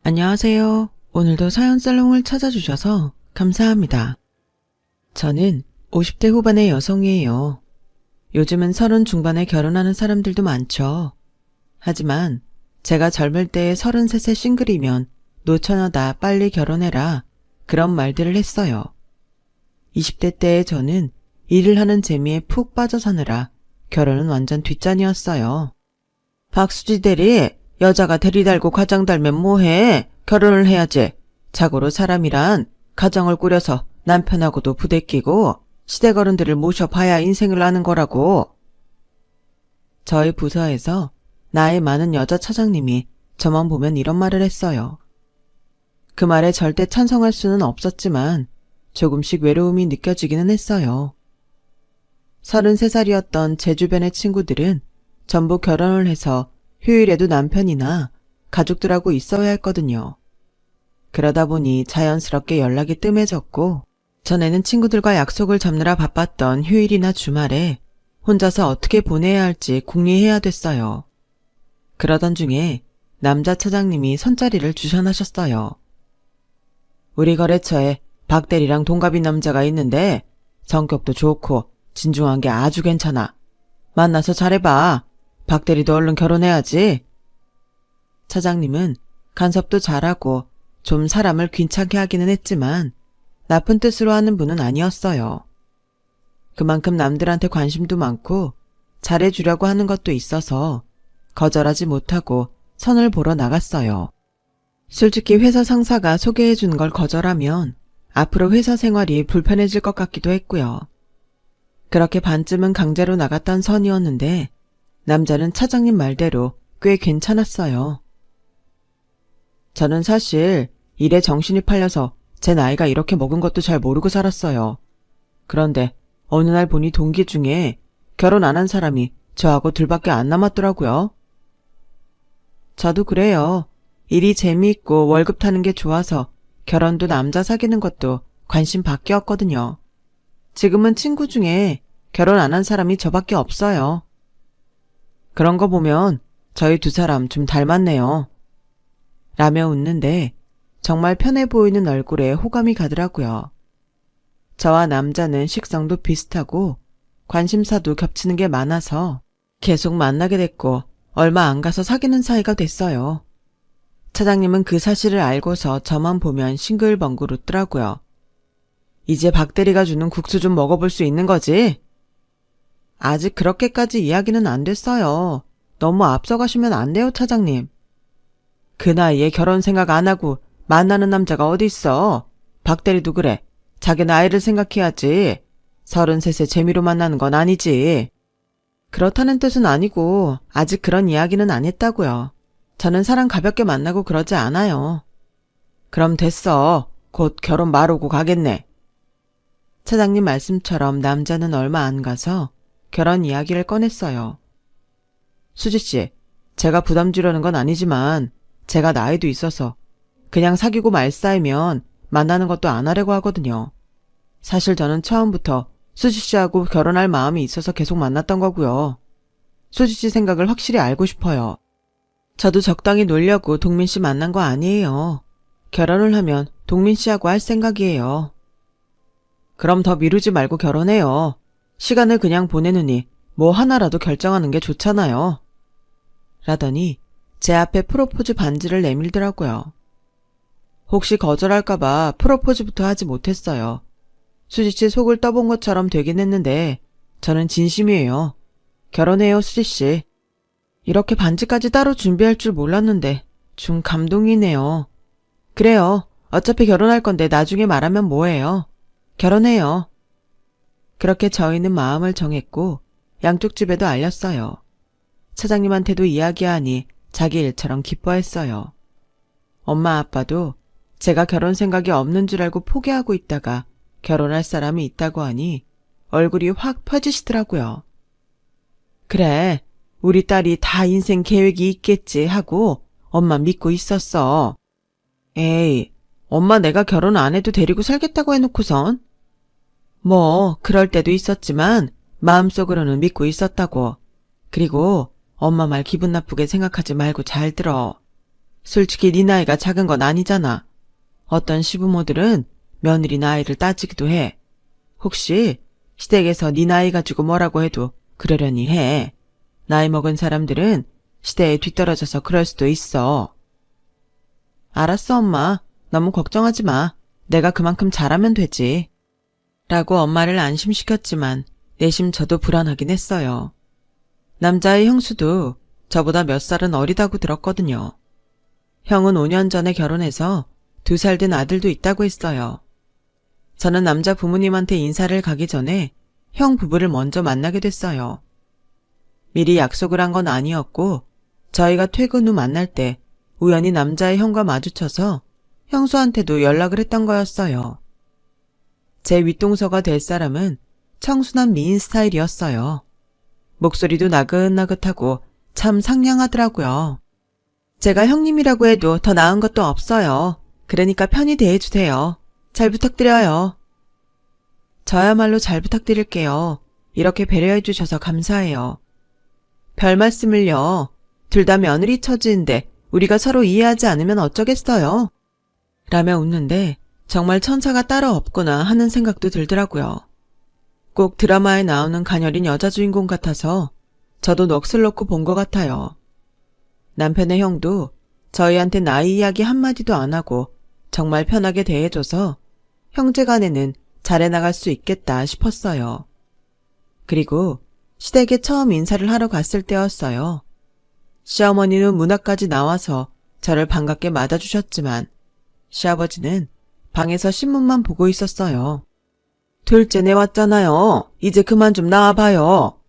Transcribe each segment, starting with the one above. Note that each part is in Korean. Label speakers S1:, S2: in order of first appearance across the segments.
S1: 안녕하세요. 오늘도 사연살롱을 찾아주셔서 감사합니다. 저는 50대 후반의 여성이에요. 요즘은 30 중반에 결혼하는 사람들도 많죠. 하지만 제가 젊을 때 33세 싱글이면 노처녀다 빨리 결혼해라 그런 말들을 했어요. 20대 때의 저는 일을 하는 재미에 푹 빠져 사느라 결혼은 완전 뒷전이었어요. 박수지 대리, 여자가 대리 달고 가장 달면 뭐해? 결혼을 해야지. 자고로 사람이란 가정을 꾸려서 남편하고도 부대끼고 시댁어른들을 모셔봐야 인생을 아는 거라고. 저희 부서에서 나이 많은 여자 차장님이 저만 보면 이런 말을 했어요. 그 말에 절대 찬성할 수는 없었지만 조금씩 외로움이 느껴지기는 했어요. 33살이었던 제 주변의 친구들은 전부 결혼을 해서 휴일에도 남편이나 가족들하고 있어야 했거든요. 그러다 보니 자연스럽게 연락이 뜸해졌고 전에는 친구들과 약속을 잡느라 바빴던 휴일이나 주말에 혼자서 어떻게 보내야 할지 궁리해야 됐어요. 그러던 중에 남자 차장님이 선자리를 주선하셨어요. 우리 거래처에 박 대리랑 동갑인 남자가 있는데 성격도 좋고 진중한 게 아주 괜찮아. 만나서 잘해봐. 박 대리도 얼른 결혼해야지. 차장님은 간섭도 잘하고 좀 사람을 귀찮게 하기는 했지만 나쁜 뜻으로 하는 분은 아니었어요. 그만큼 남들한테 관심도 많고 잘해주려고 하는 것도 있어서 거절하지 못하고 선을 보러 나갔어요. 솔직히 회사 상사가 소개해준 걸 거절하면 앞으로 회사 생활이 불편해질 것 같기도 했고요. 그렇게 반쯤은 강제로 나갔던 선이었는데 남자는 차장님 말대로 꽤 괜찮았어요. 저는 사실 일에 정신이 팔려서 제 나이가 이렇게 먹은 것도 잘 모르고 살았어요. 그런데 어느 날 보니 동기 중에 결혼 안 한 사람이 저하고 둘밖에 안 남았더라고요. 저도 그래요. 일이 재미있고 월급 타는 게 좋아서 결혼도 남자 사귀는 것도 관심 밖이었거든요. 지금은 친구 중에 결혼 안 한 사람이 저밖에 없어요. 그런 거 보면 저희 두 사람 좀 닮았네요. 라며 웃는데 정말 편해 보이는 얼굴에 호감이 가더라고요. 저와 남자는 식성도 비슷하고 관심사도 겹치는 게 많아서 계속 만나게 됐고 얼마 안 가서 사귀는 사이가 됐어요. 차장님은 그 사실을 알고서 저만 보면 싱글벙글 웃더라고요. 이제 박 대리가 주는 국수 좀 먹어볼 수 있는 거지? 아직 그렇게까지 이야기는 안 됐어요. 너무 앞서가시면 안 돼요, 차장님. 그 나이에 결혼 생각 안 하고 만나는 남자가 어디 있어. 박 대리도 그래. 자기 나이를 생각해야지. 33세 재미로 만나는 건 아니지. 그렇다는 뜻은 아니고 아직 그런 이야기는 안 했다고요. 저는 사람 가볍게 만나고 그러지 않아요. 그럼 됐어. 곧 결혼 마루고 가겠네. 차장님 말씀처럼 남자는 얼마 안 가서 결혼 이야기를 꺼냈어요. 수지씨, 제가 부담 주려는 건 아니지만 제가 나이도 있어서 그냥 사귀고 말 사이면 만나는 것도 안 하려고 하거든요. 사실 저는 처음부터 수지씨하고 결혼할 마음이 있어서 계속 만났던 거고요. 수지씨 생각을 확실히 알고 싶어요. 저도 적당히 놀려고 동민씨 만난 거 아니에요. 결혼을 하면 동민씨하고 할 생각이에요. 그럼 더 미루지 말고 결혼해요. 시간을 그냥 보내느니 뭐 하나라도 결정하는 게 좋잖아요. 라더니 제 앞에 프로포즈 반지를 내밀더라고요. 혹시 거절할까봐 프로포즈부터 하지 못했어요. 수지씨 속을 떠본 것처럼 되긴 했는데 저는 진심이에요. 결혼해요, 수지씨. 이렇게 반지까지 따로 준비할 줄 몰랐는데 좀 감동이네요. 그래요. 어차피 결혼할 건데 나중에 말하면 뭐해요. 결혼해요. 그렇게 저희는 마음을 정했고 양쪽 집에도 알렸어요. 차장님한테도 이야기하니 자기 일처럼 기뻐했어요. 엄마 아빠도 제가 결혼 생각이 없는 줄 알고 포기하고 있다가 결혼할 사람이 있다고 하니 얼굴이 확 펴지시더라고요. 그래, 우리 딸이 다 인생 계획이 있겠지 하고 엄마 믿고 있었어. 에이, 엄마 내가 결혼 안 해도 데리고 살겠다고 해놓고선? 뭐 그럴 때도 있었지만 마음속으로는 믿고 있었다고. 그리고 엄마 말 기분 나쁘게 생각하지 말고 잘 들어. 솔직히 네 나이가 작은 건 아니잖아. 어떤 시부모들은 며느리 나이를 따지기도 해. 혹시 시댁에서 네 나이 가지고 뭐라고 해도 그러려니 해. 나이 먹은 사람들은 시대에 뒤떨어져서 그럴 수도 있어. 알았어, 엄마. 너무 걱정하지 마. 내가 그만큼 잘하면 되지. 라고 엄마를 안심시켰지만 내심 저도 불안하긴 했어요. 남자의 형수도 저보다 몇 살은 어리다고 들었거든요. 형은 5년 전에 결혼해서 2살 된 아들도 있다고 했어요. 저는 남자 부모님한테 인사를 가기 전에 형 부부를 먼저 만나게 됐어요. 미리 약속을 한 건 아니었고 저희가 퇴근 후 만날 때 우연히 남자의 형과 마주쳐서 형수한테도 연락을 했던 거였어요. 제 윗동서가 될 사람은 청순한 미인 스타일이었어요. 목소리도 나긋나긋하고 참 상냥하더라고요. 제가 형님이라고 해도 더 나은 것도 없어요. 그러니까 편히 대해주세요. 잘 부탁드려요. 저야말로 잘 부탁드릴게요. 이렇게 배려해 주셔서 감사해요. 별 말씀을요. 둘 다 며느리 처지인데 우리가 서로 이해하지 않으면 어쩌겠어요. 라며 웃는데 정말 천사가 따로 없구나 하는 생각도 들더라고요. 꼭 드라마에 나오는 가녀린 여자 주인공 같아서 저도 넋을 놓고 본 것 같아요. 남편의 형도 저희한테 나이 이야기 한마디도 안 하고 정말 편하게 대해줘서 형제간에는 잘해나갈 수 있겠다 싶었어요. 그리고 시댁에 처음 인사를 하러 갔을 때였어요. 시어머니는 문 앞까지 나와서 저를 반갑게 맞아주셨지만 시아버지는 방에서 신문만 보고 있었어요. 둘째네 왔잖아요. 이제 그만 좀 나와봐요.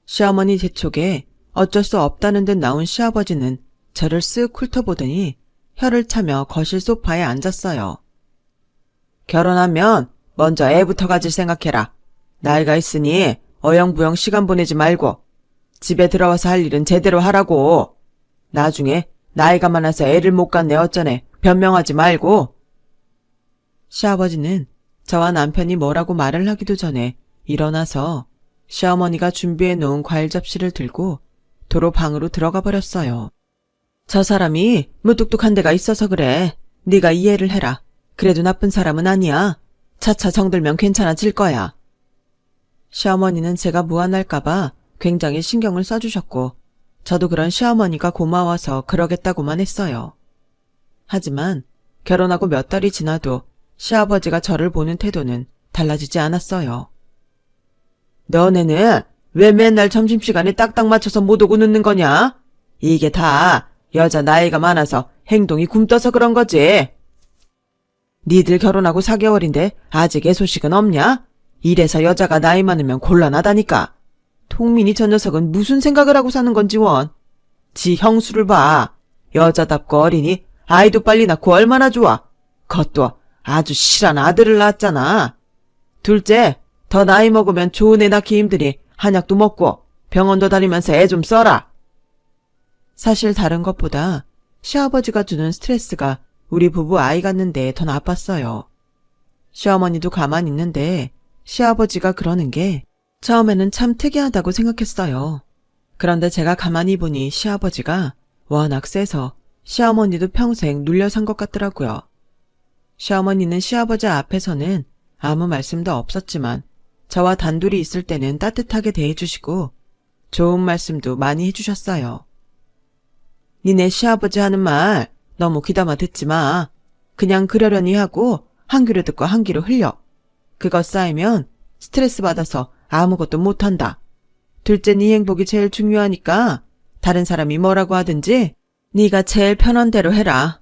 S1: 시어머니 재촉에 어쩔 수 없다는 듯 나온 시아버지는 저를 쓱 훑어보더니 혀를 차며 거실 소파에 앉았어요. 결혼하면 먼저 애부터 가질 생각해라. 나이가 있으니 어영부영 시간 보내지 말고 집에 들어와서 할 일은 제대로 하라고. 나중에 나이가 많아서 애를 못 갖네 어쩌네 변명하지 말고. 시아버지는 저와 남편이 뭐라고 말을 하기도 전에 일어나서 시어머니가 준비해 놓은 과일 접시를 들고 도로 방으로 들어가 버렸어요. 저 사람이 무뚝뚝한 데가 있어서 그래. 네가 이해를 해라. 그래도 나쁜 사람은 아니야. 차차 정들면 괜찮아질 거야. 시어머니는 제가 무안할까봐 굉장히 신경을 써주셨고 저도 그런 시어머니가 고마워서 그러겠다고만 했어요. 하지만 결혼하고 몇 달이 지나도 시아버지가 저를 보는 태도는 달라지지 않았어요. 너네는 왜 맨날 점심시간에 딱딱 맞춰서 못 오고 늦는 거냐? 이게 다 여자 나이가 많아서 행동이 굼떠서 그런 거지. 니들 결혼하고 4개월인데 아직 애 소식은 없냐? 이래서 여자가 나이 많으면 곤란하다니까. 통민이 저 녀석은 무슨 생각을 하고 사는 건지 원. 지 형수를 봐. 여자답고 어리니 아이도 빨리 낳고 얼마나 좋아. 그것도 아주 실한 아들을 낳았잖아. 둘째, 더 나이 먹으면 좋은 애 낳기 힘드니 한약도 먹고 병원도 다니면서 애 좀 써라. 사실 다른 것보다 시아버지가 주는 스트레스가 우리 부부 아이 갖는데 더 나빴어요. 시어머니도 가만히 있는데 시아버지가 그러는 게 처음에는 참 특이하다고 생각했어요. 그런데 제가 가만히 보니 시아버지가 워낙 세서 시어머니도 평생 눌려 산 것 같더라고요. 시어머니는 시아버지 앞에서는 아무 말씀도 없었지만 저와 단둘이 있을 때는 따뜻하게 대해주시고 좋은 말씀도 많이 해주셨어요. 니네 시아버지 하는 말 너무 귀담아 듣지 마. 그냥 그러려니 하고 한 귀로 듣고 한 귀로 흘려. 그거 쌓이면 스트레스 받아서 아무것도 못한다. 둘째 네 행복이 제일 중요하니까 다른 사람이 뭐라고 하든지 네가 제일 편한 대로 해라.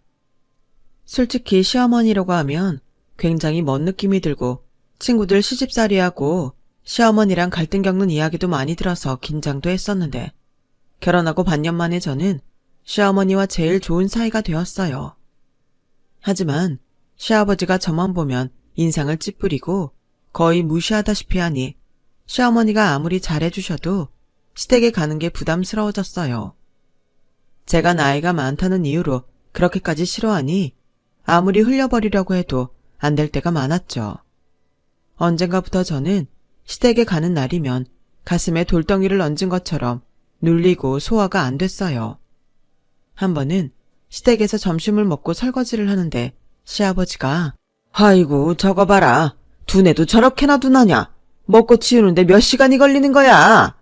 S1: 솔직히 시어머니라고 하면 굉장히 먼 느낌이 들고 친구들 시집살이하고 시어머니랑 갈등 겪는 이야기도 많이 들어서 긴장도 했었는데 결혼하고 반년 만에 저는 시어머니와 제일 좋은 사이가 되었어요. 하지만 시아버지가 저만 보면 인상을 찌푸리고 거의 무시하다시피 하니 시어머니가 아무리 잘해주셔도 시댁에 가는 게 부담스러워졌어요. 제가 나이가 많다는 이유로 그렇게까지 싫어하니 아무리 흘려버리려고 해도 안 될 때가 많았죠. 언젠가부터 저는 시댁에 가는 날이면 가슴에 돌덩이를 얹은 것처럼 눌리고 소화가 안 됐어요. 한 번은 시댁에서 점심을 먹고 설거지를 하는데 시아버지가 아이고 저거 봐라. 두뇌도 저렇게나 둔하냐. 먹고 치우는데 몇 시간이 걸리는 거야.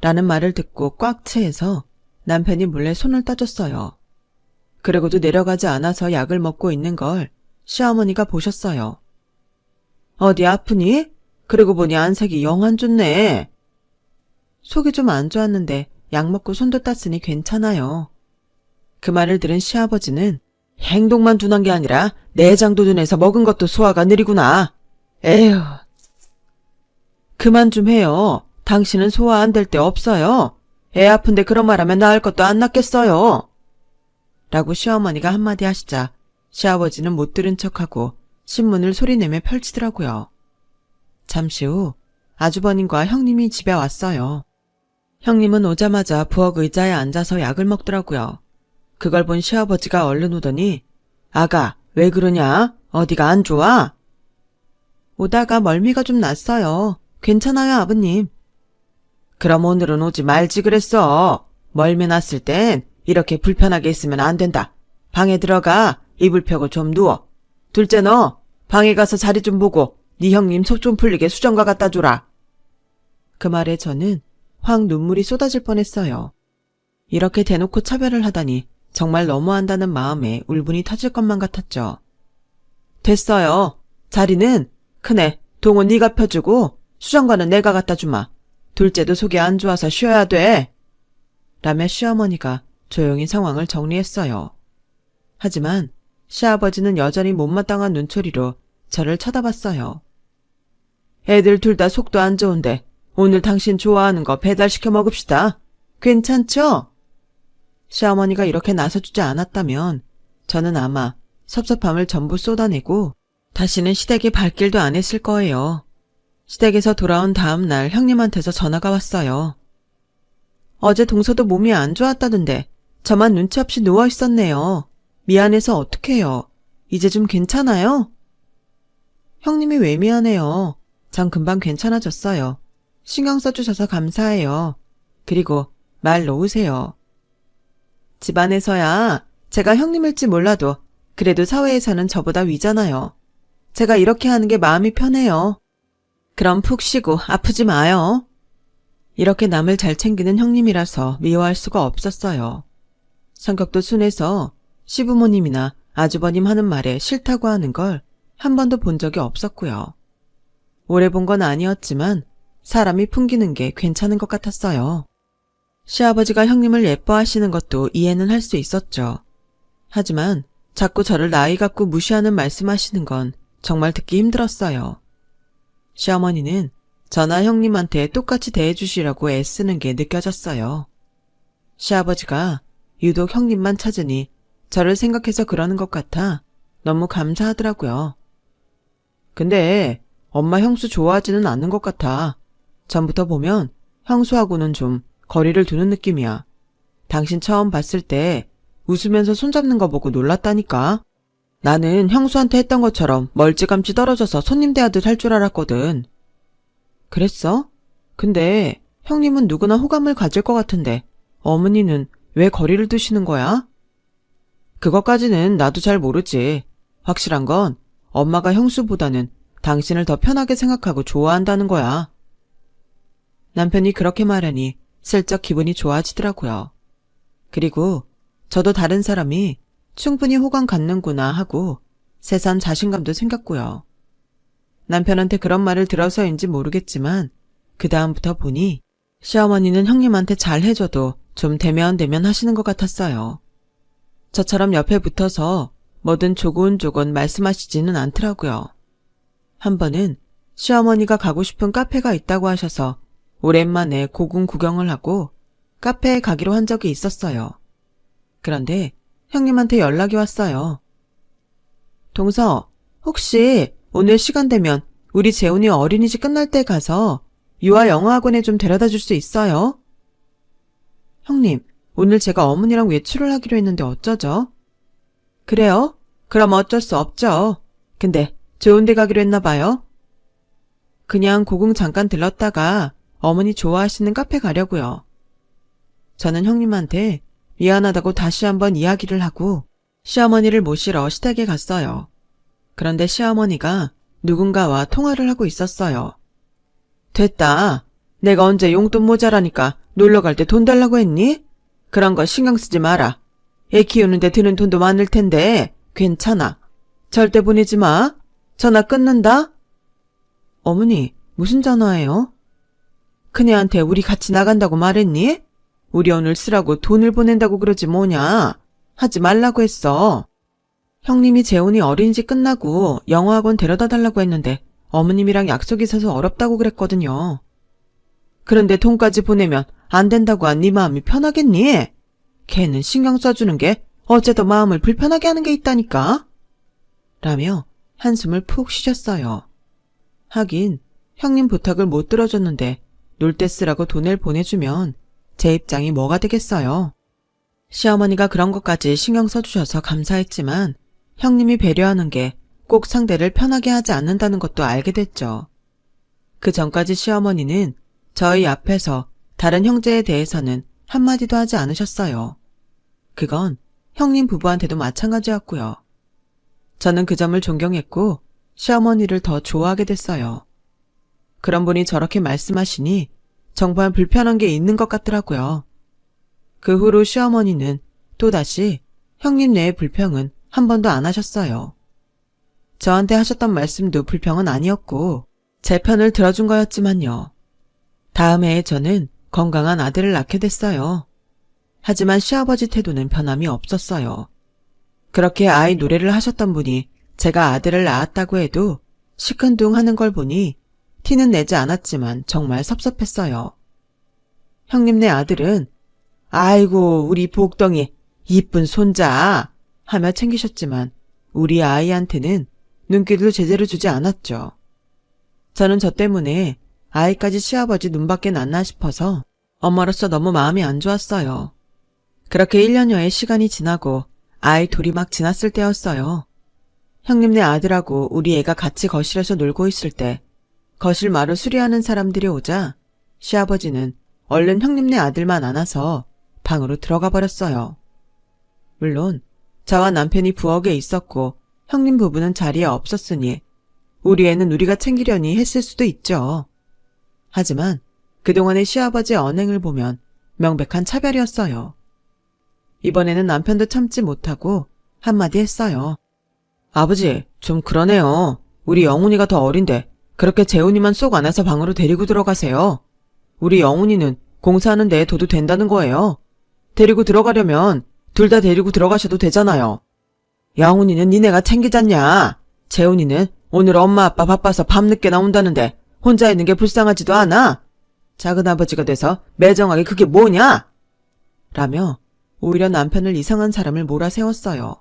S1: 라는 말을 듣고 꽉 채해서 남편이 몰래 손을 따줬어요. 그러고도 내려가지 않아서 약을 먹고 있는 걸 시어머니가 보셨어요. 어디 아프니? 그러고 보니 안색이 영 안 좋네. 속이 좀 안 좋았는데 약 먹고 손도 땄으니 괜찮아요. 그 말을 들은 시아버지는 행동만 둔한 게 아니라 내장도 둔해서 먹은 것도 소화가 느리구나. 에휴. 그만 좀 해요. 당신은 소화 안 될 데 없어요. 애 아픈데 그런 말하면 나을 것도 안 낫겠어요. 라고 시어머니가 한마디 하시자 시아버지는 못 들은 척하고 신문을 소리내며 펼치더라고요. 잠시 후 아주버님과 형님이 집에 왔어요. 형님은 오자마자 부엌 의자에 앉아서 약을 먹더라고요. 그걸 본 시아버지가 얼른 오더니 아가 왜 그러냐? 어디가 안 좋아? 오다가 멀미가 좀 났어요. 괜찮아요 아버님. 그럼 오늘은 오지 말지 그랬어. 멀미 났을 땐 이렇게 불편하게 있으면 안 된다. 방에 들어가 이불 펴고 좀 누워. 둘째 너 방에 가서 자리 좀 보고 네 형님 속 좀 풀리게 수정과 갖다 주라. 그 말에 저는 확 눈물이 쏟아질 뻔했어요. 이렇게 대놓고 차별을 하다니 정말 너무한다는 마음에 울분이 터질 것만 같았죠. 됐어요. 자리는 큰애 동호 네가 펴주고 수정과는 내가 갖다 주마. 둘째도 속이 안 좋아서 쉬어야 돼. 라며 시어머니가 조용히 상황을 정리했어요. 하지만 시아버지는 여전히 못마땅한 눈초리로 저를 쳐다봤어요. 애들 둘 다 속도 안 좋은데 오늘 당신 좋아하는 거 배달시켜 먹읍시다. 괜찮죠? 시어머니가 이렇게 나서주지 않았다면 저는 아마 섭섭함을 전부 쏟아내고 다시는 시댁에 발길도 안 했을 거예요. 시댁에서 돌아온 다음 날 형님한테서 전화가 왔어요. 어제 동서도 몸이 안 좋았다던데 저만 눈치 없이 누워 있었네요. 미안해서 어떡해요. 이제 좀 괜찮아요? 형님이 왜 미안해요. 전 금방 괜찮아졌어요. 신경 써주셔서 감사해요. 그리고 말 놓으세요. 집안에서야 제가 형님일지 몰라도 그래도 사회에서는 저보다 위잖아요. 제가 이렇게 하는 게 마음이 편해요. 그럼 푹 쉬고 아프지 마요. 이렇게 남을 잘 챙기는 형님이라서 미워할 수가 없었어요. 성격도 순해서 시부모님이나 아주버님 하는 말에 싫다고 하는 걸 한 번도 본 적이 없었고요. 오래 본 건 아니었지만 사람이 풍기는 게 괜찮은 것 같았어요. 시아버지가 형님을 예뻐하시는 것도 이해는 할 수 있었죠. 하지만 자꾸 저를 나이 갖고 무시하는 말씀하시는 건 정말 듣기 힘들었어요. 시어머니는 저나 형님한테 똑같이 대해주시라고 애쓰는 게 느껴졌어요. 시아버지가 유독 형님만 찾으니 저를 생각해서 그러는 것 같아 너무 감사하더라고요. 근데 엄마 형수 좋아하지는 않는 것 같아. 전부터 보면 형수하고는 좀 거리를 두는 느낌이야. 당신 처음 봤을 때 웃으면서 손잡는 거 보고 놀랐다니까. 나는 형수한테 했던 것처럼 멀찌감치 떨어져서 손님 대하듯 할 줄 알았거든. 그랬어? 근데 형님은 누구나 호감을 가질 것 같은데 어머니는 왜 거리를 두시는 거야? 그것까지는 나도 잘 모르지. 확실한 건 엄마가 형수보다는 당신을 더 편하게 생각하고 좋아한다는 거야. 남편이 그렇게 말하니 슬쩍 기분이 좋아지더라고요. 그리고 저도 다른 사람이 충분히 호감 갖는구나 하고 새삼 자신감도 생겼고요. 남편한테 그런 말을 들어서인지 모르겠지만 그 다음부터 보니 시어머니는 형님한테 잘 해줘도 좀 대면대면 하시는 것 같았어요. 저처럼 옆에 붙어서 뭐든 조곤조곤 말씀하시지는 않더라고요. 한 번은 시어머니가 가고 싶은 카페가 있다고 하셔서 오랜만에 고궁 구경을 하고 카페에 가기로 한 적이 있었어요. 그런데 형님한테 연락이 왔어요. 동서, 혹시 오늘 시간 되면 우리 재훈이 어린이집 끝날 때 가서 유아 영어학원에 좀 데려다 줄 수 있어요? 형님, 오늘 제가 어머니랑 외출을 하기로 했는데 어쩌죠? 그래요? 그럼 어쩔 수 없죠. 근데 좋은 데 가기로 했나 봐요? 그냥 고궁 잠깐 들렀다가 어머니 좋아하시는 카페 가려고요. 저는 형님한테 미안하다고 다시 한번 이야기를 하고 시어머니를 모시러 시댁에 갔어요. 그런데 시어머니가 누군가와 통화를 하고 있었어요. 됐다. 내가 언제 용돈 모자라니까 놀러 갈 때 돈 달라고 했니? 그런 거 신경 쓰지 마라. 애 키우는데 드는 돈도 많을 텐데 괜찮아. 절대 보내지 마. 전화 끊는다. 어머니, 무슨 전화예요? 큰애한테 우리 같이 나간다고 말했니? 우리 오늘 쓰라고 돈을 보낸다고 그러지 뭐냐. 하지 말라고 했어. 형님이 재훈이 어린이집 끝나고 영어학원 데려다 달라고 했는데 어머님이랑 약속이 있어서 어렵다고 그랬거든요. 그런데 돈까지 보내면 안 된다고 한 네 마음이 편하겠니? 걔는 신경 써주는 게 어째 더 마음을 불편하게 하는 게 있다니까? 라며 한숨을 푹 쉬셨어요. 하긴 형님 부탁을 못 들어줬는데 놀 때 쓰라고 돈을 보내주면 제 입장이 뭐가 되겠어요. 시어머니가 그런 것까지 신경 써주셔서 감사했지만 형님이 배려하는 게 꼭 상대를 편하게 하지 않는다는 것도 알게 됐죠. 그 전까지 시어머니는 저희 앞에서 다른 형제에 대해서는 한마디도 하지 않으셨어요. 그건 형님 부부한테도 마찬가지였고요. 저는 그 점을 존경했고 시어머니를 더 좋아하게 됐어요. 그런 분이 저렇게 말씀하시니 정말 불편한 게 있는 것 같더라고요. 그 후로 시어머니는 또다시 형님 내의 불평은 한 번도 안 하셨어요. 저한테 하셨던 말씀도 불평은 아니었고 제 편을 들어준 거였지만요. 다음 해에 저는 건강한 아들을 낳게 됐어요. 하지만 시아버지 태도는 변함이 없었어요. 그렇게 아이 노래를 하셨던 분이 제가 아들을 낳았다고 해도 시큰둥하는 걸 보니 티는 내지 않았지만 정말 섭섭했어요. 형님네 아들은 아이고 우리 복덩이 이쁜 손자 하며 챙기셨지만 우리 아이한테는 눈길도 제대로 주지 않았죠. 저는 저 때문에 아이까지 시아버지 눈밖에 났나 싶어서 엄마로서 너무 마음이 안 좋았어요. 그렇게 1년여의 시간이 지나고 아이 둘이 막 지났을 때였어요. 형님네 아들하고 우리 애가 같이 거실에서 놀고 있을 때 거실 마루 수리하는 사람들이 오자 시아버지는 얼른 형님네 아들만 안아서 방으로 들어가 버렸어요. 물론 저와 남편이 부엌에 있었고 형님 부부는 자리에 없었으니 우리 애는 우리가 챙기려니 했을 수도 있죠. 하지만 그동안의 시아버지의 언행을 보면 명백한 차별이었어요. 이번에는 남편도 참지 못하고 한마디 했어요. 아버지, 좀 그러네요. 우리 영훈이가 더 어린데 그렇게 재훈이만 쏙 안아서 방으로 데리고 들어가세요. 우리 영훈이는 공사하는 데에 둬도 된다는 거예요. 데리고 들어가려면 둘 다 데리고 들어가셔도 되잖아요. 영훈이는 니네가 챙기잖냐. 재훈이는 오늘 엄마 아빠 바빠서 밤늦게 나온다는데 혼자 있는 게 불쌍하지도 않아. 작은아버지가 돼서 매정하게 그게 뭐냐? 라며 오히려 남편을 이상한 사람을 몰아세웠어요.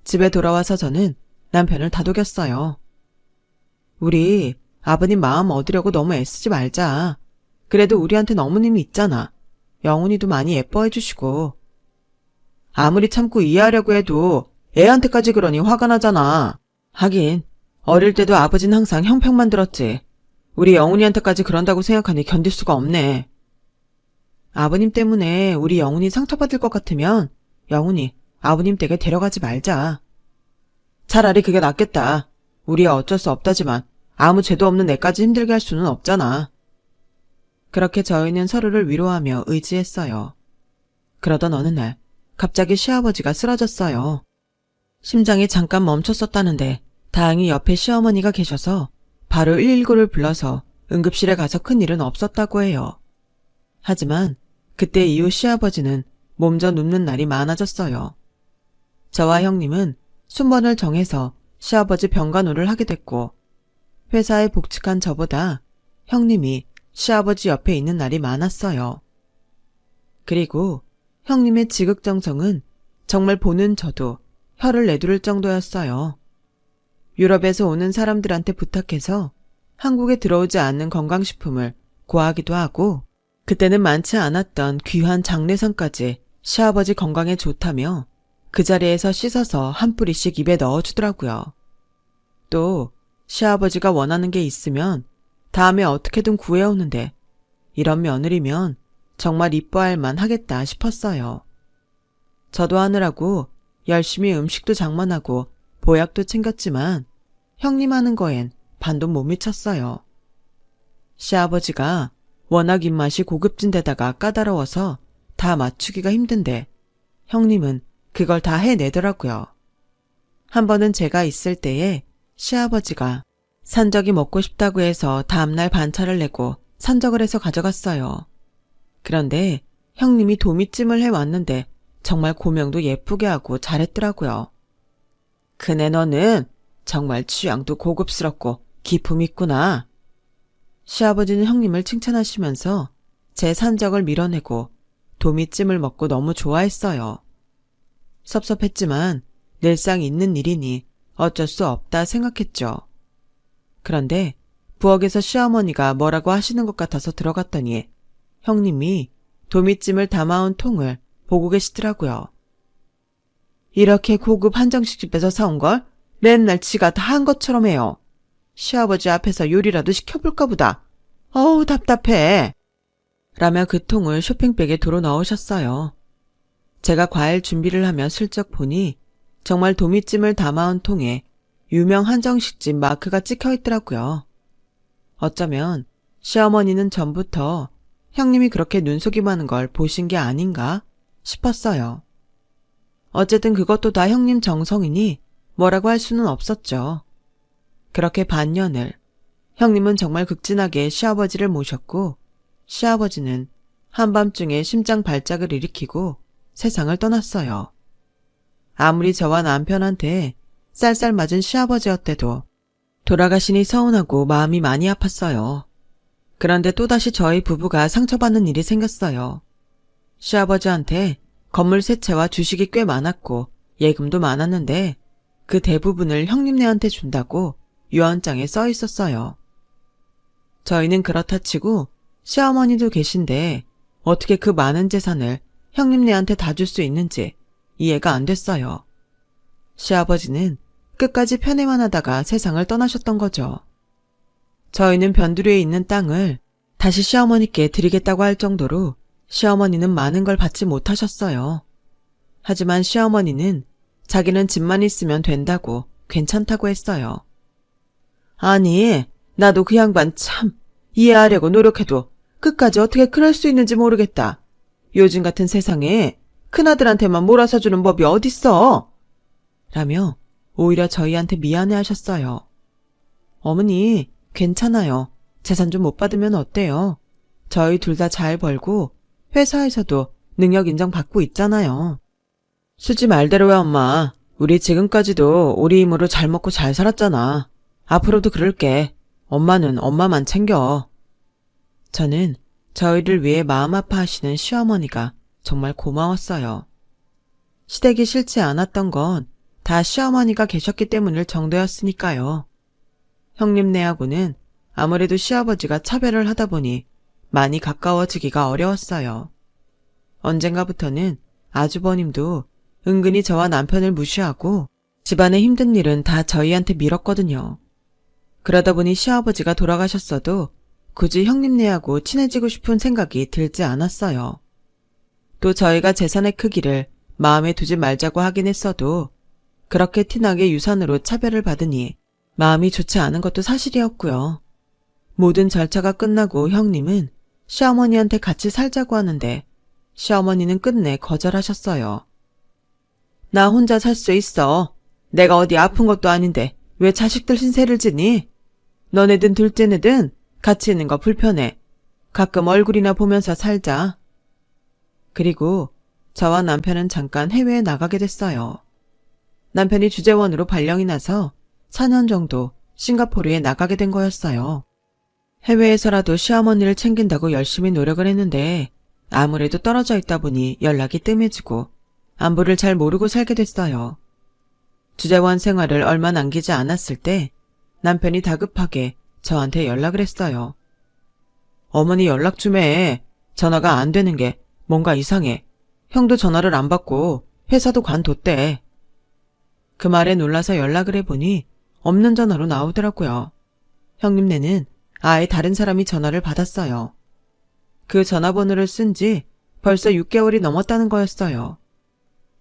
S1: 집에 돌아와서 저는 남편을 다독였어요. 우리 아버님 마음 얻으려고 너무 애쓰지 말자. 그래도 우리한텐 어머님이 있잖아. 영훈이도 많이 예뻐해 주시고. 아무리 참고 이해하려고 해도 애한테까지 그러니 화가 나잖아. 하긴 어릴 때도 아버진 항상 형평만 들었지. 우리 영훈이한테까지 그런다고 생각하니 견딜 수가 없네. 아버님 때문에 우리 영훈이 상처받을 것 같으면 영훈이 아버님 댁에 데려가지 말자. 차라리 그게 낫겠다. 우리야 어쩔 수 없다지만 아무 죄도 없는 애까지 힘들게 할 수는 없잖아. 그렇게 저희는 서로를 위로하며 의지했어요. 그러던 어느 날 갑자기 시아버지가 쓰러졌어요. 심장이 잠깐 멈췄었다는데 다행히 옆에 시어머니가 계셔서 바로 119를 불러서 응급실에 가서 큰일은 없었다고 해요. 하지만 그때 이후 시아버지는 몸져 눕는 날이 많아졌어요. 저와 형님은 순번을 정해서 시아버지 병간호를 하게 됐고 회사에 복직한 저보다 형님이 시아버지 옆에 있는 날이 많았어요. 그리고 형님의 지극정성은 정말 보는 저도 혀를 내두를 정도였어요. 유럽에서 오는 사람들한테 부탁해서 한국에 들어오지 않는 건강식품을 구하기도 하고 그때는 많지 않았던 귀한 장례선까지 시아버지 건강에 좋다며 그 자리에서 씻어서 한 뿌리씩 입에 넣어주더라고요. 또 시아버지가 원하는 게 있으면 다음에 어떻게든 구해오는데 이런 며느리면 정말 이뻐할 만 하겠다 싶었어요. 저도 하느라고 열심히 음식도 장만하고 보약도 챙겼지만 형님 하는 거엔 반도 못 미쳤어요. 시아버지가 워낙 입맛이 고급진 데다가 까다로워서 다 맞추기가 힘든데 형님은 그걸 다 해내더라고요. 한 번은 제가 있을 때에 시아버지가 산적이 먹고 싶다고 해서 다음날 반차를 내고 산적을 해서 가져갔어요. 그런데 형님이 도미찜을 해왔는데 정말 고명도 예쁘게 하고 잘했더라고요. 그네 너는 정말 취향도 고급스럽고 기품 있구나. 시아버지는 형님을 칭찬하시면서 제 산적을 밀어내고 도미찜을 먹고 너무 좋아했어요. 섭섭했지만 늘상 있는 일이니 어쩔 수 없다 생각했죠. 그런데 부엌에서 시어머니가 뭐라고 하시는 것 같아서 들어갔더니 형님이 도미찜을 담아온 통을 보고 계시더라고요. 이렇게 고급 한정식집에서 사온 걸 맨날 지가 다 한 것처럼 해요. 시아버지 앞에서 요리라도 시켜볼까 보다. 어우 답답해. 라며 그 통을 쇼핑백에 도로 넣으셨어요. 제가 과일 준비를 하며 슬쩍 보니 정말 도미찜을 담아온 통에 유명 한정식집 마크가 찍혀 있더라고요. 어쩌면 시어머니는 전부터 형님이 그렇게 눈속임 하는 걸 보신 게 아닌가 싶었어요. 어쨌든 그것도 다 형님 정성이니 뭐라고 할 수는 없었죠. 그렇게 반년을 형님은 정말 극진하게 시아버지를 모셨고 시아버지는 한밤중에 심장 발작을 일으키고 세상을 떠났어요. 아무리 저와 남편한테 쌀쌀 맞은 시아버지였대도 돌아가시니 서운하고 마음이 많이 아팠어요. 그런데 또다시 저희 부부가 상처받는 일이 생겼어요. 시아버지한테 건물 세 채와 주식이 꽤 많았고 예금도 많았는데 그 대부분을 형님네한테 준다고 유언장에 써 있었어요. 저희는 그렇다 치고 시어머니도 계신데 어떻게 그 많은 재산을 형님네한테 다 줄 수 있는지 이해가 안 됐어요. 시아버지는 끝까지 편애만 하다가 세상을 떠나셨던 거죠. 저희는 변두리에 있는 땅을 다시 시어머니께 드리겠다고 할 정도로 시어머니는 많은 걸 받지 못하셨어요. 하지만 시어머니는 자기는 집만 있으면 된다고 괜찮다고 했어요. 아니, 나도 그 양반 참 이해하려고 노력해도 끝까지 어떻게 그럴 수 있는지 모르겠다. 요즘 같은 세상에 큰아들한테만 몰아서주는 법이 어딨어? 라며 오히려 저희한테 미안해 하셨어요. 어머니, 괜찮아요. 재산 좀 못 받으면 어때요? 저희 둘 다 잘 벌고 회사에서도 능력 인정 받고 있잖아요. 수지 말대로야 엄마. 우리 지금까지도 우리 힘으로 잘 먹고 잘 살았잖아. 앞으로도 그럴게. 엄마는 엄마만 챙겨. 저는 저희를 위해 마음 아파하시는 시어머니가 정말 고마웠어요. 시댁이 싫지 않았던 건 다 시어머니가 계셨기 때문일 정도였으니까요. 형님네하고는 아무래도 시아버지가 차별을 하다 보니 많이 가까워지기가 어려웠어요. 언젠가부터는 아주버님도 은근히 저와 남편을 무시하고 집안의 힘든 일은 다 저희한테 밀었거든요. 그러다 보니 시아버지가 돌아가셨어도 굳이 형님네하고 친해지고 싶은 생각이 들지 않았어요. 또 저희가 재산의 크기를 마음에 두지 말자고 하긴 했어도 그렇게 티나게 유산으로 차별을 받으니 마음이 좋지 않은 것도 사실이었고요. 모든 절차가 끝나고 형님은 시어머니한테 같이 살자고 하는데 시어머니는 끝내 거절하셨어요. 나 혼자 살 수 있어. 내가 어디 아픈 것도 아닌데 왜 자식들 신세를 지니? 너네든 둘째네든 같이 있는 거 불편해. 가끔 얼굴이나 보면서 살자. 그리고 저와 남편은 잠깐 해외에 나가게 됐어요. 남편이 주재원으로 발령이 나서 4년 정도 싱가포르에 나가게 된 거였어요. 해외에서라도 시어머니를 챙긴다고 열심히 노력을 했는데 아무래도 떨어져 있다 보니 연락이 뜸해지고 안부를 잘 모르고 살게 됐어요. 주재원 생활을 얼마 남기지 않았을 때 남편이 다급하게 저한테 연락을 했어요. 어머니 연락 좀 해. 전화가 안 되는 게 뭔가 이상해. 형도 전화를 안 받고 회사도 관뒀대. 그 말에 놀라서 연락을 해보니 없는 전화로 나오더라고요. 형님네는 아예 다른 사람이 전화를 받았어요. 그 전화번호를 쓴 지 벌써 6개월이 넘었다는 거였어요.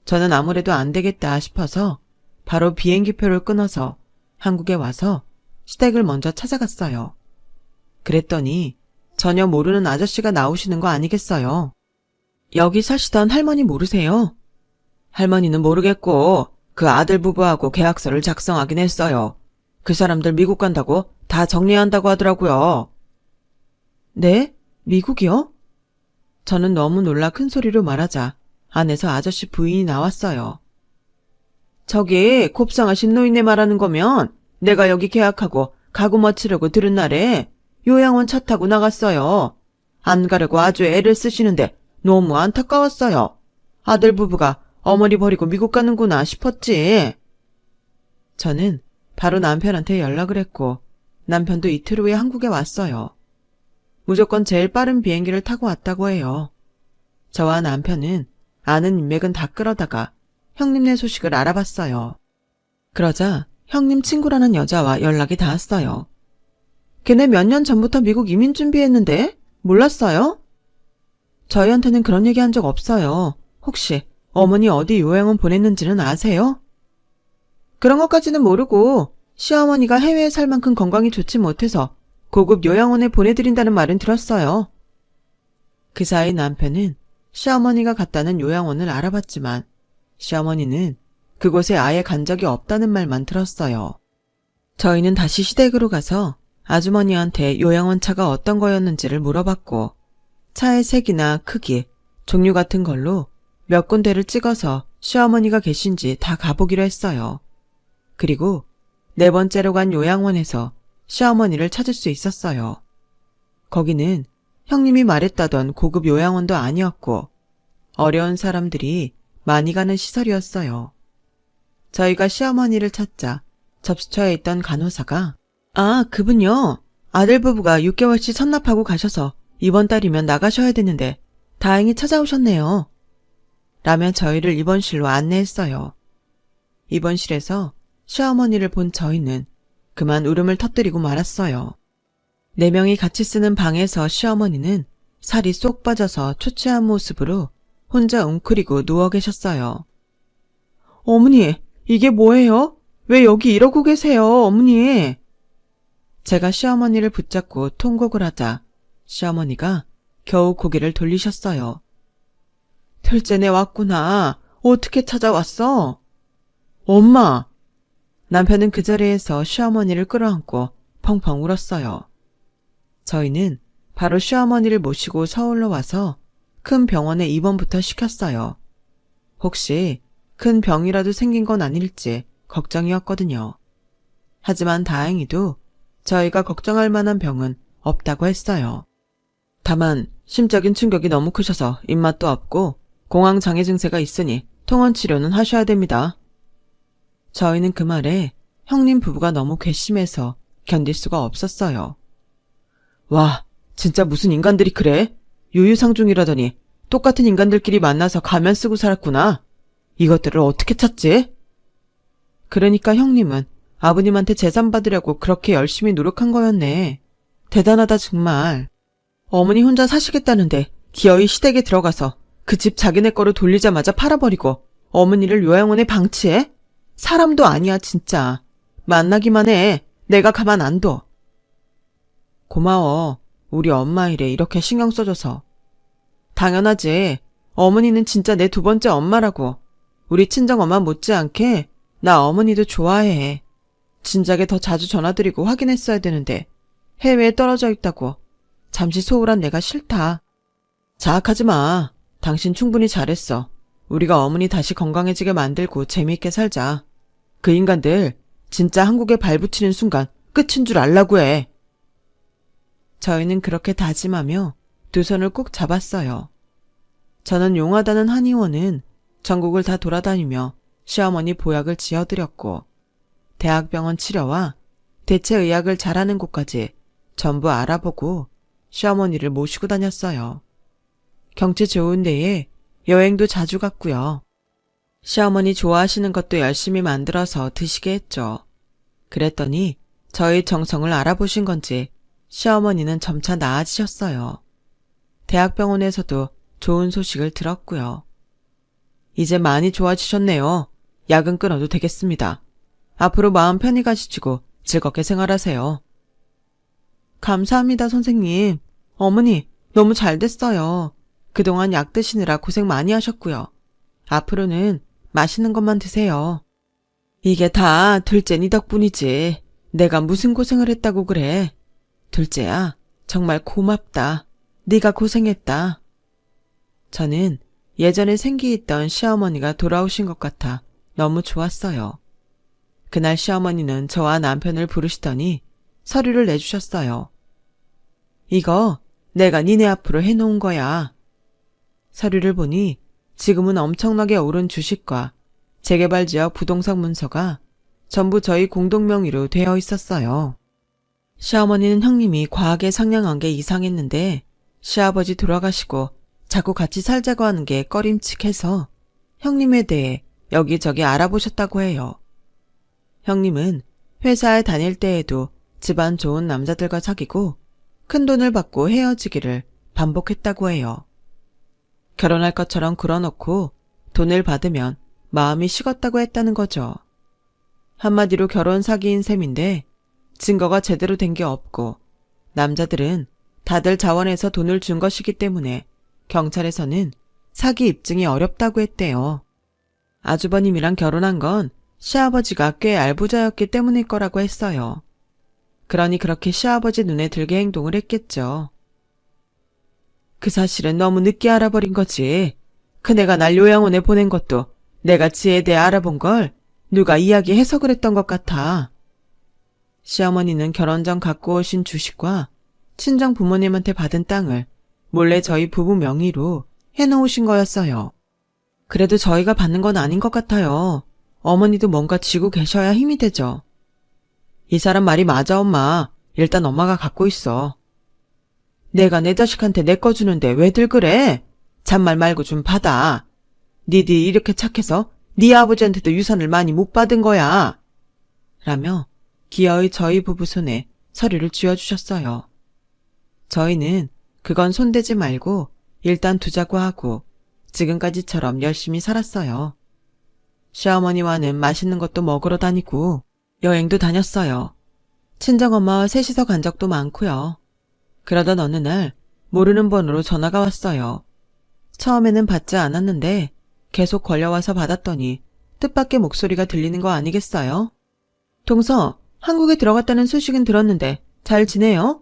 S1: 저는 아무래도 안 되겠다 싶어서 바로 비행기표를 끊어서 한국에 와서 시댁을 먼저 찾아갔어요. 그랬더니 전혀 모르는 아저씨가 나오시는 거 아니겠어요? 여기 사시던 할머니 모르세요? 할머니는 모르겠고 그 아들 부부하고 계약서를 작성하긴 했어요. 그 사람들 미국 간다고 다 정리한다고 하더라고요. 네? 미국이요? 저는 너무 놀라 큰 소리로 말하자 안에서 아저씨 부인이 나왔어요. 저기 곱상하신 노인네 말하는 거면 내가 여기 계약하고 가구 멋지려고 들은 날에 요양원 차 타고 나갔어요. 안 가려고 아주 애를 쓰시는데 너무 안타까웠어요. 아들 부부가 어머니 버리고 미국 가는구나 싶었지. 저는 바로 남편한테 연락을 했고 남편도 이틀 후에 한국에 왔어요. 무조건 제일 빠른 비행기를 타고 왔다고 해요. 저와 남편은 아는 인맥은 다 끌어다가 형님네 소식을 알아봤어요. 그러자 형님 친구라는 여자와 연락이 닿았어요. 걔네 몇 년 전부터 미국 이민 준비했는데 몰랐어요? 저희한테는 그런 얘기 한 적 없어요. 혹시 어머니 어디 요양원 보냈는지는 아세요? 그런 것까지는 모르고 시어머니가 해외에 살 만큼 건강이 좋지 못해서 고급 요양원에 보내드린다는 말은 들었어요. 그 사이 남편은 시어머니가 갔다는 요양원을 알아봤지만 시어머니는 그곳에 아예 간 적이 없다는 말만 들었어요. 저희는 다시 시댁으로 가서 아주머니한테 요양원 차가 어떤 거였는지를 물어봤고 차의 색이나 크기, 종류 같은 걸로 몇 군데를 찍어서 시어머니가 계신지 다 가보기로 했어요. 그리고 네 번째로 간 요양원에서 시어머니를 찾을 수 있었어요. 거기는 형님이 말했다던 고급 요양원도 아니었고 어려운 사람들이 많이 가는 시설이었어요. 저희가 시어머니를 찾자 접수처에 있던 간호사가 그분요. 아들 부부가 6개월치 선납하고 가셔서 이번 달이면 나가셔야 되는데 다행히 찾아오셨네요. 라며 저희를 입원실로 안내했어요. 입원실에서 시어머니를 본 저희는 그만 울음을 터뜨리고 말았어요. 4명이 같이 쓰는 방에서 시어머니는 살이 쏙 빠져서 초췌한 모습으로 혼자 웅크리고 누워 계셨어요. 어머니, 이게 뭐예요? 왜 여기 이러고 계세요, 어머니? 제가 시어머니를 붙잡고 통곡을 하자 시어머니가 겨우 고개를 돌리셨어요. 둘째네 왔구나. 어떻게 찾아왔어? 엄마! 남편은 그 자리에서 시어머니를 끌어안고 펑펑 울었어요. 저희는 바로 시어머니를 모시고 서울로 와서 큰 병원에 입원부터 시켰어요. 혹시 큰 병이라도 생긴 건 아닐지 걱정이었거든요. 하지만 다행히도 저희가 걱정할 만한 병은 없다고 했어요. 다만 심적인 충격이 너무 크셔서 입맛도 없고 공황장애 증세가 있으니 통원 치료는 하셔야 됩니다. 저희는 그 말에 형님 부부가 너무 괘씸해서 견딜 수가 없었어요. 와, 진짜 무슨 인간들이 그래? 유유상종이라더니 똑같은 인간들끼리 만나서 가면 쓰고 살았구나. 이것들을 어떻게 찾지? 그러니까 형님은 아버님한테 재산 받으려고 그렇게 열심히 노력한 거였네. 대단하다 정말. 어머니 혼자 사시겠다는데 기어이 시댁에 들어가서 그 집 자기네 거로 돌리자마자 팔아버리고 어머니를 요양원에 방치해? 사람도 아니야 진짜. 만나기만 해. 내가 가만 안 둬. 고마워. 우리 엄마 일에 이렇게 신경 써줘서. 당연하지. 어머니는 진짜 내 두 번째 엄마라고. 우리 친정엄마 못지않게 나 어머니도 좋아해. 진작에 더 자주 전화드리고 확인했어야 되는데 해외에 떨어져 있다고. 잠시 소홀한 내가 싫다. 자학하지 마. 당신 충분히 잘했어. 우리가 어머니 다시 건강해지게 만들고 재미있게 살자. 그 인간들 진짜 한국에 발붙이는 순간 끝인 줄 알라고 해. 저희는 그렇게 다짐하며 두 손을 꼭 잡았어요. 저는 용하다는 한의원은 전국을 다 돌아다니며 시어머니 보약을 지어드렸고 대학병원 치료와 대체의학을 잘하는 곳까지 전부 알아보고 시어머니를 모시고 다녔어요. 경치 좋은 데에 여행도 자주 갔고요. 시어머니 좋아하시는 것도 열심히 만들어서 드시게 했죠. 그랬더니 저희 정성을 알아보신 건지 시어머니는 점차 나아지셨어요. 대학병원에서도 좋은 소식을 들었고요. 이제 많이 좋아지셨네요. 약은 끊어도 되겠습니다. 앞으로 마음 편히 가시치고 즐겁게 생활하세요. 감사합니다, 선생님. 어머니, 너무 잘 됐어요. 그동안 약 드시느라 고생 많이 하셨고요. 앞으로는 맛있는 것만 드세요. 이게 다 둘째 니 덕분이지. 내가 무슨 고생을 했다고 그래. 둘째야, 정말 고맙다. 네가 고생했다. 저는 예전에 생기있던 시어머니가 돌아오신 것 같아 너무 좋았어요. 그날 시어머니는 저와 남편을 부르시더니 서류를 내주셨어요. 이거 내가 니네 앞으로 해놓은 거야. 서류를 보니 지금은 엄청나게 오른 주식과 재개발지역 부동산 문서가 전부 저희 공동명의로 되어 있었어요. 시어머니는 형님이 과하게 상냥한 게 이상했는데 시아버지 돌아가시고 자꾸 같이 살자고 하는 게 꺼림칙해서 형님에 대해 여기저기 알아보셨다고 해요. 형님은 회사에 다닐 때에도 집안 좋은 남자들과 사귀고 큰돈을 받고 헤어지기를 반복했다고 해요. 결혼할 것처럼 끌어놓고 돈을 받으면 마음이 식었다고 했다는 거죠. 한마디로 결혼 사기인 셈인데 증거가 제대로 된 게 없고 남자들은 다들 자원해서 돈을 준 것이기 때문에 경찰에서는 사기 입증이 어렵다고 했대요. 아주버님이랑 결혼한 건 시아버지가 꽤 알부자였기 때문일 거라고 했어요. 그러니 그렇게 시아버지 눈에 들게 행동을 했겠죠. 그 사실은 너무 늦게 알아버린 거지. 그네가 날 요양원에 보낸 것도 내가 지에 대해 알아본 걸 누가 이야기해서 그랬던 것 같아. 시어머니는 결혼 전 갖고 오신 주식과 친정 부모님한테 받은 땅을 몰래 저희 부부 명의로 해놓으신 거였어요. 그래도 저희가 받는 건 아닌 것 같아요. 어머니도 뭔가 쥐고 계셔야 힘이 되죠. 이 사람 말이 맞아, 엄마. 일단 엄마가 갖고 있어. 내가 내 자식한테 내 거 주는데 왜들 그래? 잔말 말고 좀 받아. 니들이 이렇게 착해서 네 아버지한테도 유산을 많이 못 받은 거야. 라며 기어이 저희 부부 손에 서류를 쥐어주셨어요. 저희는 그건 손대지 말고 일단 두자고 하고 지금까지처럼 열심히 살았어요. 시어머니와는 맛있는 것도 먹으러 다니고 여행도 다녔어요. 친정엄마와 셋이서 간 적도 많고요. 그러던 어느 날 모르는 번호로 전화가 왔어요. 처음에는 받지 않았는데 계속 걸려와서 받았더니 뜻밖의 목소리가 들리는 거 아니겠어요? 동서, 한국에 들어갔다는 소식은 들었는데 잘 지내요?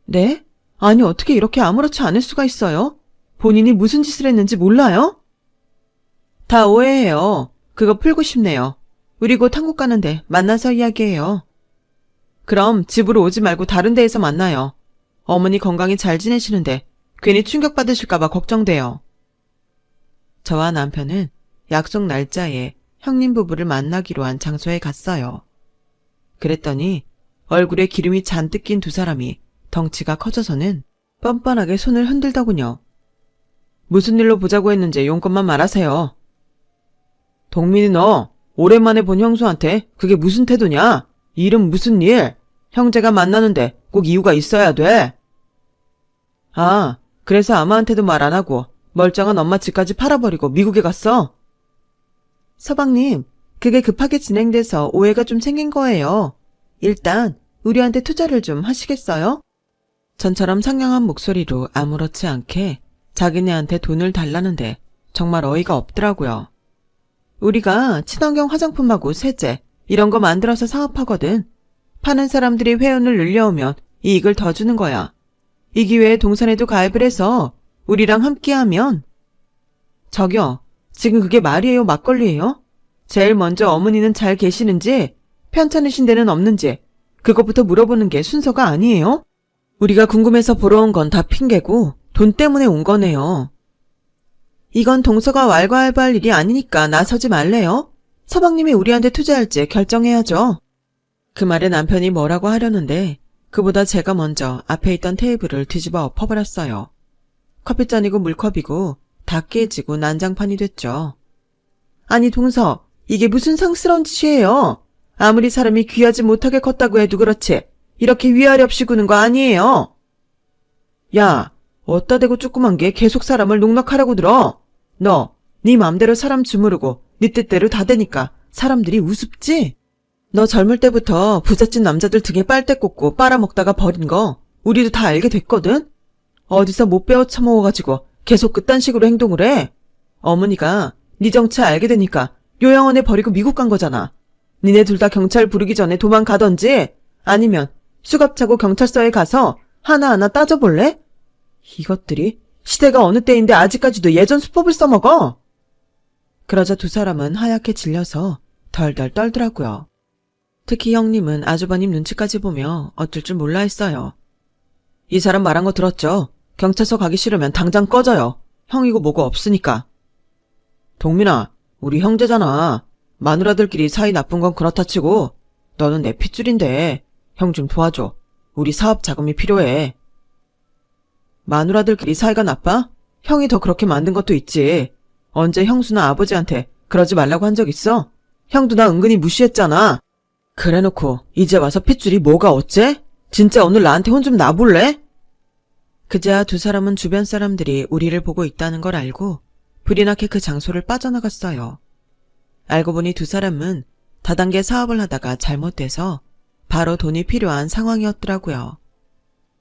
S1: 네? 아니 어떻게 이렇게 아무렇지 않을 수가 있어요? 본인이 무슨 짓을 했는지 몰라요? 다 오해해요. 그거 풀고 싶네요. 우리 곧 한국 가는데 만나서 이야기해요. 그럼 집으로 오지 말고 다른 데에서 만나요. 어머니 건강히 잘 지내시는데 괜히 충격받으실까봐 걱정돼요. 저와 남편은 약속 날짜에 형님 부부를 만나기로 한 장소에 갔어요. 그랬더니 얼굴에 기름이 잔뜩 낀 두 사람이 덩치가 커져서는 뻔뻔하게 손을 흔들더군요. 무슨 일로 보자고 했는지 용건만 말하세요. 동민이 너 오랜만에 본 형수한테 그게 무슨 태도냐? 일은 무슨 일? 형제가 만나는데 꼭 이유가 있어야 돼. 아, 그래서 아마한테도 말 안 하고 멀쩡한 엄마 집까지 팔아버리고 미국에 갔어? 서방님, 그게 급하게 진행돼서 오해가 좀 생긴 거예요. 일단 우리한테 투자를 좀 하시겠어요? 전처럼 상냥한 목소리로 아무렇지 않게 자기네한테 돈을 달라는데 정말 어이가 없더라고요. 우리가 친환경 화장품하고 세제 이런 거 만들어서 사업하거든. 파는 사람들이 회원을 늘려오면 이익을 더 주는 거야. 이 기회에 동산에도 가입을 해서 우리랑 함께하면. 저기요, 지금 그게 말이에요, 막걸리예요? 제일 먼저 어머니는 잘 계시는지 편찮으신 데는 없는지 그것부터 물어보는 게 순서가 아니에요? 우리가 궁금해서 보러 온 건 다 핑계고 돈 때문에 온 거네요. 이건 동서가 왈가왈부할 일이 아니니까 나서지 말래요? 서방님이 우리한테 투자할지 결정해야죠. 그 말에 남편이 뭐라고 하려는데 그보다 제가 먼저 앞에 있던 테이블을 뒤집어 엎어버렸어요. 커피잔이고 물컵이고 다 깨지고 난장판이 됐죠. 아니 동서, 이게 무슨 상스러운 짓이에요? 아무리 사람이 귀하지 못하게 컸다고 해도 그렇지 이렇게 위아래 없이 구는 거 아니에요. 야, 어따 대고 조그만 게 계속 사람을 농락하라고 들어. 너, 네 맘대로 사람 주무르고 네 뜻대로 다 되니까 사람들이 우습지? 너 젊을 때부터 부잣집 남자들 등에 빨대 꽂고 빨아먹다가 버린 거 우리도 다 알게 됐거든? 어디서 못 배워 처먹어가지고 계속 그딴 식으로 행동을 해? 어머니가 네 정체 알게 되니까 요양원에 버리고 미국 간 거잖아. 니네 둘 다 경찰 부르기 전에 도망가던지 아니면 수갑차고 경찰서에 가서 하나하나 따져볼래? 이것들이 시대가 어느 때인데 아직까지도 예전 수법을 써먹어. 그러자 두 사람은 하얗게 질려서 덜덜 떨더라고요. 특히 형님은 아주버님 눈치까지 보며 어쩔 줄 몰라 했어요. 이 사람 말한 거 들었죠? 경찰서 가기 싫으면 당장 꺼져요. 형이고 뭐고 없으니까. 동민아, 우리 형제잖아. 마누라들끼리 사이 나쁜 건 그렇다 치고 너는 내 핏줄인데 형 좀 도와줘. 우리 사업 자금이 필요해. 마누라들끼리 사이가 나빠? 형이 더 그렇게 만든 것도 있지. 언제 형수나 아버지한테 그러지 말라고 한 적 있어? 형도 나 은근히 무시했잖아. 그래놓고 이제 와서 핏줄이 뭐가 어째? 진짜 오늘 나한테 혼 좀 놔볼래? 그제야 두 사람은 주변 사람들이 우리를 보고 있다는 걸 알고 불이 나게 그 장소를 빠져나갔어요. 알고 보니 두 사람은 다단계 사업을 하다가 잘못돼서 바로 돈이 필요한 상황이었더라고요.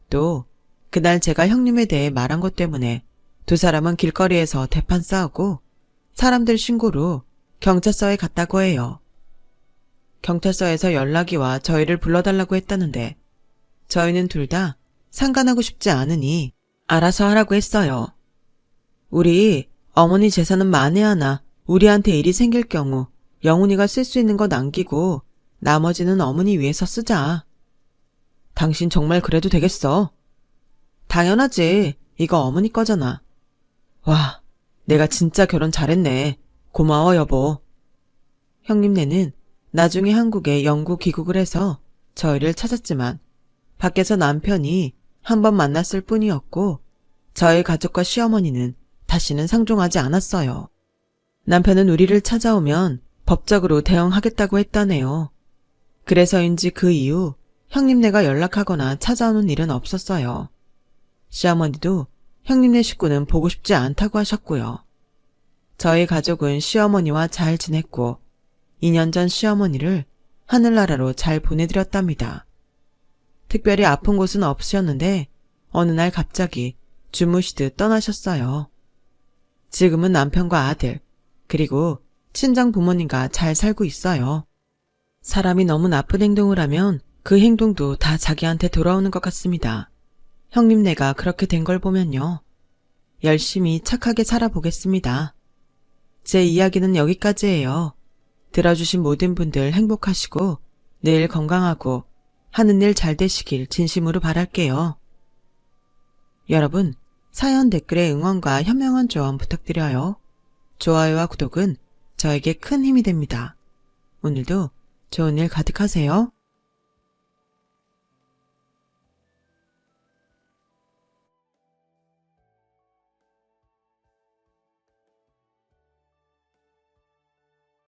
S1: 또 그날 제가 형님에 대해 말한 것 때문에 두 사람은 길거리에서 대판 싸우고 사람들 신고로 경찰서에 갔다고 해요. 경찰서에서 연락이 와 저희를 불러달라고 했다는데 저희는 둘 다 상관하고 싶지 않으니 알아서 하라고 했어요. 우리 어머니 재산은 만에 하나 우리한테 일이 생길 경우 영훈이가 쓸 수 있는 거 남기고 나머지는 어머니 위해서 쓰자. 당신 정말 그래도 되겠어? 당연하지. 이거 어머니 거잖아. 와, 내가 진짜 결혼 잘했네. 고마워 여보. 형님네는 나중에 한국에 영구 귀국을 해서 저희를 찾았지만 밖에서 남편이 한 번 만났을 뿐이었고 저희 가족과 시어머니는 다시는 상종하지 않았어요. 남편은 우리를 찾아오면 법적으로 대응하겠다고 했다네요. 그래서인지 그 이후 형님네가 연락하거나 찾아오는 일은 없었어요. 시어머니도 형님네 식구는 보고 싶지 않다고 하셨고요. 저희 가족은 시어머니와 잘 지냈고 2년 전 시어머니를 하늘나라로 잘 보내드렸답니다. 특별히 아픈 곳은 없으셨는데 어느 날 갑자기 주무시듯 떠나셨어요. 지금은 남편과 아들 그리고 친정 부모님과 잘 살고 있어요. 사람이 너무 나쁜 행동을 하면 그 행동도 다 자기한테 돌아오는 것 같습니다. 형님네가 그렇게 된 걸 보면요. 열심히 착하게 살아보겠습니다. 제 이야기는 여기까지예요. 들어주신 모든 분들 행복하시고 늘 건강하고 하는 일 잘 되시길 진심으로 바랄게요. 여러분, 사연 댓글에 응원과 현명한 조언 부탁드려요. 좋아요와 구독은 저에게 큰 힘이 됩니다. 오늘도 좋은 일 가득하세요.